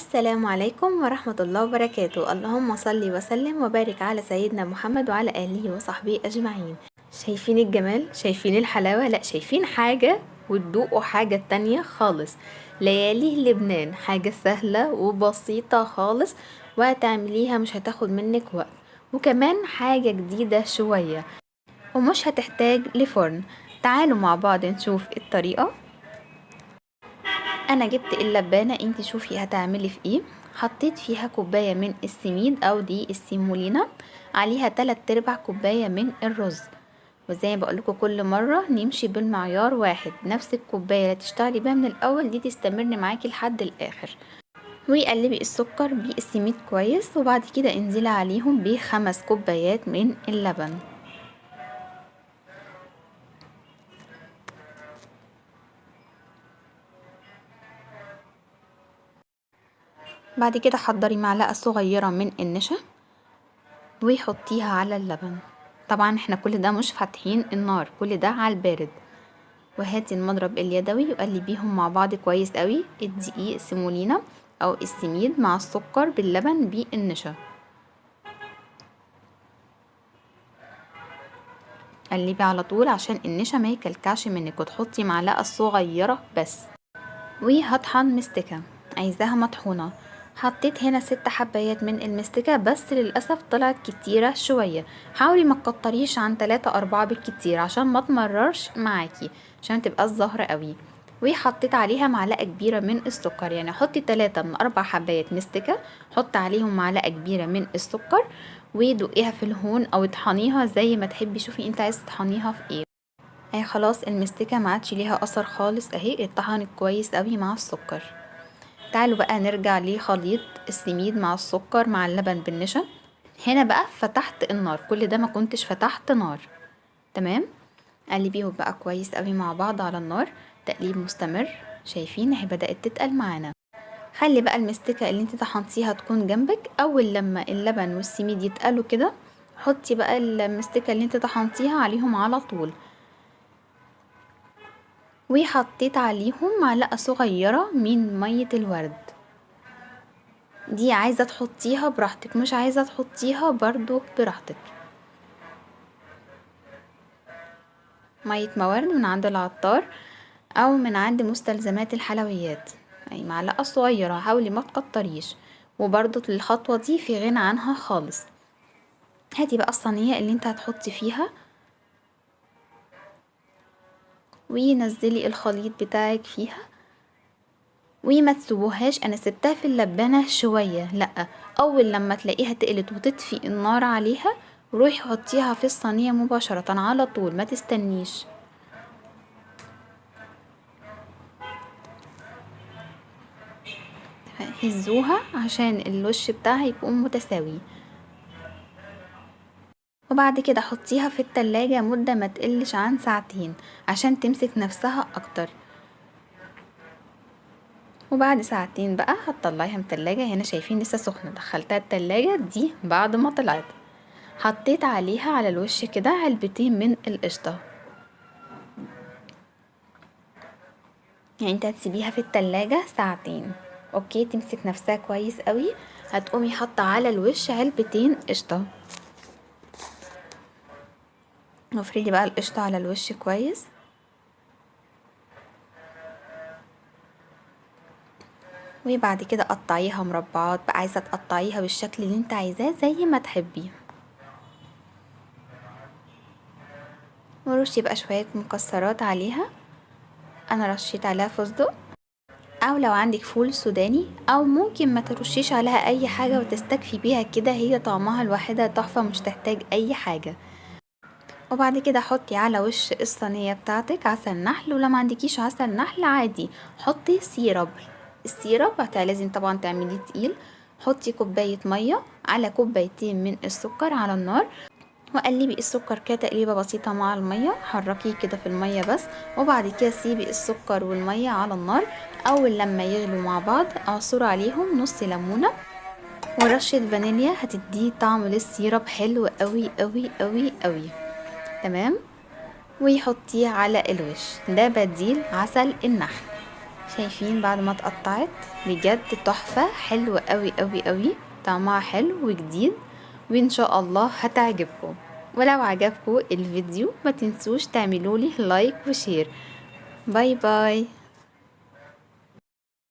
السلام عليكم ورحمة الله وبركاته. اللهم صل وسلم وبارك على سيدنا محمد وعلى آله وصحبه أجمعين. شايفين الجمال؟ شايفين الحلاوة؟ لا، شايفين حاجة وتدوقوا حاجة تانية خالص. ليالي لبنان حاجة سهلة وبسيطة خالص، وهتعمليها مش هتاخد منك وقت، وكمان حاجة جديدة شوية ومش هتحتاج لفرن. تعالوا مع بعض نشوف الطريقة. انا جبت اللبانه، انت شوفي هتعملي في ايه. حطيت فيها كوبايه من السميد او دي السيمولينا، عليها 3/4 كوبايه من الرز. وزي ما بقولكوا كل مره نمشي بالمعيار واحد، نفس الكوبايه اللي تشتغلي بيها من الاول دي تستمر معاكي لحد الاخر. وقلبي السكر بالسميد كويس، وبعد كده انزلي عليهم ب5 كوبايات من اللبن. بعد كده حضري معلقه صغيره من النشا وحطيها على اللبن. طبعا احنا كل ده مش فاتحين النار، كل ده على البارد. وهاتي المضرب اليدوي وقلبيهم مع بعض كويس قوي، الدقيق سيمولينا او السميد مع السكر باللبن بالنشا. قلبي على طول عشان النشا ما يكلكعش منك، وتحطي معلقه صغيره بس. وهطحن مستكه، عايزاها مطحونه. حطيت هنا 6 حبايات من المستكة، بس للأسف طلعت كتيرة شوية. حاولي ما تكتريش عن 3-4 بالكتير عشان ما تمررش معاكي، عشان تبقى الزهرة قوي. وحطيت عليها معلقة كبيرة من السكر، يعني حطي 3 من 4 حبايات مستكة، حط عليهم معلقة كبيرة من السكر، ودوقيها في الهون او اطحنيها زي ما تحبي. شوفي انت عايزه تطحنيها في ايه. اهي خلاص المستكة ما عادش ليها اثر خالص، اهي اتطحنت كويس قوي مع السكر. تعالوا بقى نرجع لخليط السميد مع السكر مع اللبن بالنشا. هنا بقى فتحت النار، كل ده ما كنتش فتحت نار. تمام، قلبيهم بقى كويس قوي مع بعض على النار، تقليب مستمر. شايفين اهي بدأت تتقل معانا. خلي بقى المستكة اللي انت طحنتيها تكون جنبك. اول لما اللبن والسميد يتقلوا كده، حطي بقى المستكة اللي انت طحنتيها عليهم على طول. وحطيت عليهم معلقة صغيرة من مية الورد. دي عايزة تحطيها براحتك، مش عايزة تحطيها برضو براحتك. مية موارد من عند العطار او من عند مستلزمات الحلويات، اي معلقة صغيرة، حاولي ما تكتريش. وبرضو الخطوة دي في غنى عنها خالص. هاتي بقى الصينية اللي انت هتحطي فيها، ونزلي الخليط بتاعك فيها، وما تسيبوهاش. انا سبتها في اللبانة شوية، لا، اول لما تلاقيها تقلت وتطفي النار عليها، روحي حطيها في الصينية مباشرة على طول، ما تستنيش. هزوها عشان الوش بتاعها يكون متساوي. وبعد كده حطيها في التلاجة مدة ما تقلش عن 2 ساعة عشان تمسك نفسها اكتر. وبعد 2 ساعة بقى هتطلعيها من التلاجة. هنا شايفين لسه سخنة، دخلتها التلاجة دي بعد ما طلعت. حطيت عليها على الوش كده علبتين من القشطة. يعني انت هتسيبيها في التلاجة 2 ساعة، اوكي، تمسك نفسها كويس قوي. هتقومي حاطة على الوش علبتين قشطة، وافردي بقى القشطة على الوش كويس. وبعد كده قطعيها مربعات بقى، عايزة تقطعيها بالشكل اللي انت عايزاه زي ما تحبي. ورشي بقى شوية مكسرات عليها، انا رشيت عليها فستق، او لو عندك فول سوداني، او ممكن ما ترشيش عليها اي حاجة وتستكفي بيها كده، هي طعمها الوحيدة تحفة، مش تحتاج اي حاجة. وبعد كده حطي على وش الصينية بتاعتك عسل نحل، ولو ما عندكيش عسل نحل عادي حطي سيرب. السيرب لازم طبعا تعمليه تقيل. حطي كوباية مية على 2 كوباية من السكر على النار، وقلبي السكر كده تقليبه بسيطه مع الميه، حركيه كده في الميه بس. وبعد كده سيبي السكر والميه على النار. اول لما يغلوا مع بعض اعصري عليهم نص ليمونه ورشه فانيليا، هتديه طعم للسيرب حلو قوي قوي قوي قوي. تمام، ويحطيه على الوش. ده بديل عسل النحل. شايفين بعد ما اتقطعت بجد تحفة، حلوة قوي قوي قوي، طعمها حلو وجديد، وان شاء الله هتعجبكم. ولو عجبكم الفيديو ما تنسوش تعملولي لايك وشير. باي باي.